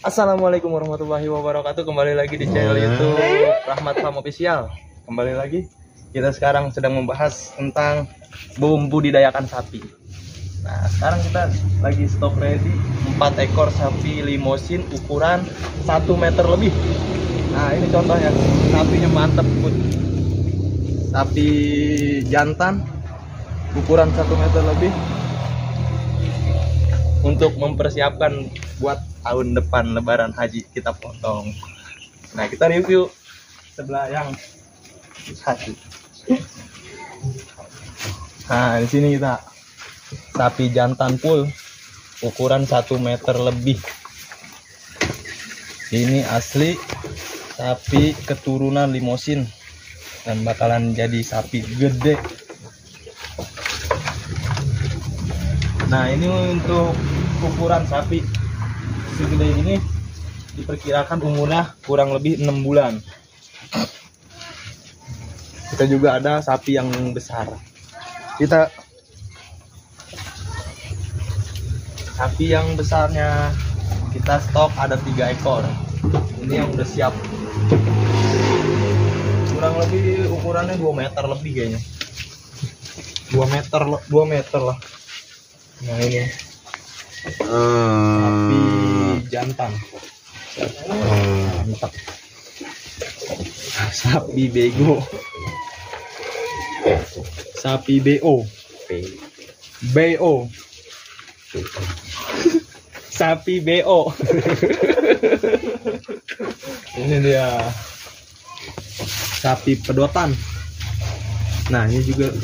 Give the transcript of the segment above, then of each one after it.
Assalamualaikum warahmatullahi wabarakatuh. Kembali lagi di channel YouTube Rahmat Farm Official. Kembali lagi. Kita sekarang sedang membahas tentang budidaya sapi. Nah, sekarang kita lagi stok ready 4 ekor sapi limosin ukuran 1 meter lebih. Nah, ini contohnya. Sapinya mantep, Bud. Sapi jantan ukuran 1 meter lebih, untuk mempersiapkan buat tahun depan lebaran haji kita potong. Nah, kita review sebelah yang satu. Nah, di sini kita sapi jantan full ukuran 1 meter lebih. Ini asli sapi keturunan limosin dan bakalan jadi sapi gede. Nah, ini untuk ukuran sapi segede ini diperkirakan umurnya kurang lebih 6 bulan. Kita juga ada sapi yang besar. Sapi yang besarnya kita stok ada 3 ekor. Ini yang udah siap. Kurang lebih ukurannya 2 meter lebih kayaknya. 2 meter lah. Nah, ini sapi jantan. Mantap. Sapi bego. Sapi BO. Sapi BO. Ini dia sapi pedotan. Nah, ini juga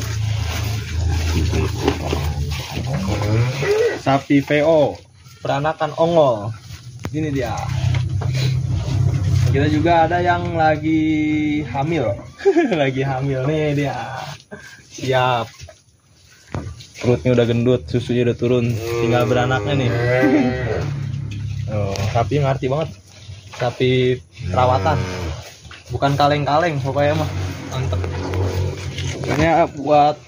sapi VO, peranakan ongol. Ini dia. Kita juga ada yang lagi hamil. Lagi hamil nih dia. Siap. Perutnya udah gendut, susunya udah turun, tinggal beranaknya nih. Oh, sapi ngerti banget. Sapi perawatan. Bukan kaleng-kaleng pokoknya mah. Mantep. Makanya buat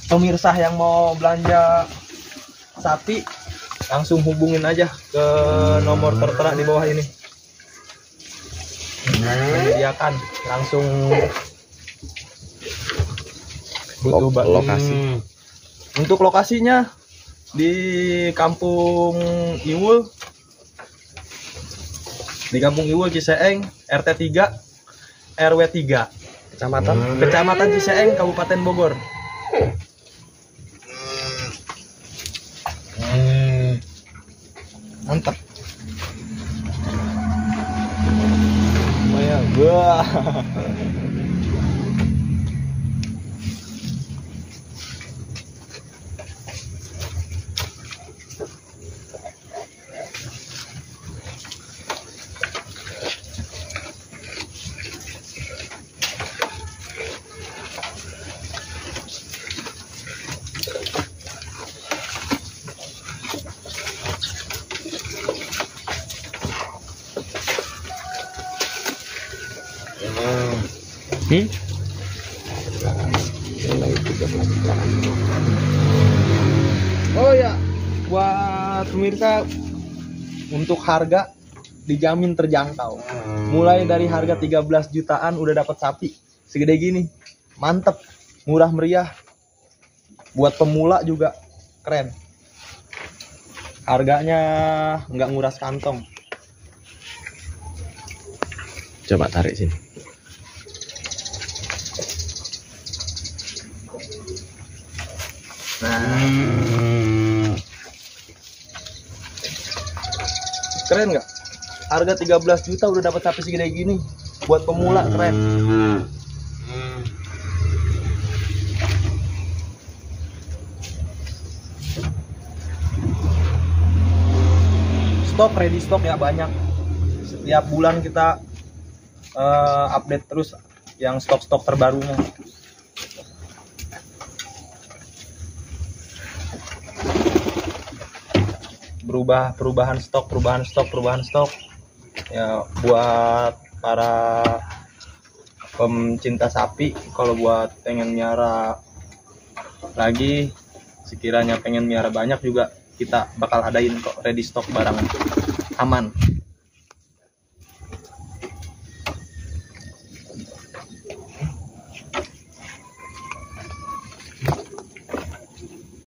pemirsa yang mau belanja sapi, langsung hubungin aja ke nomor tertera di bawah ini. Menyediakan langsung butuh lokasi. Untuk lokasinya di Kampung Iwul, Ciseeng, RT 3 RW 3, Kecamatan Ciseeng, Kabupaten Bogor. Mantap. Lumayan. Wah. Oh ya, buat pemirsa, untuk harga dijamin terjangkau. Mulai dari harga 13 jutaan udah dapat sapi segede gini. Mantep, murah meriah. Buat pemula juga keren. Harganya nggak nguras kantong. Coba tarik sini. Nah, keren nggak? Harga 13 juta udah dapat sapi segede gini. Buat pemula keren. Ready stock ya banyak. Setiap bulan kita update terus yang stok-stok terbarunya. Perubahan stok ya, buat para pencinta sapi. Kalau buat pengen miara lagi, sekiranya pengen miara banyak juga kita bakal adain kok ready stock barang aman.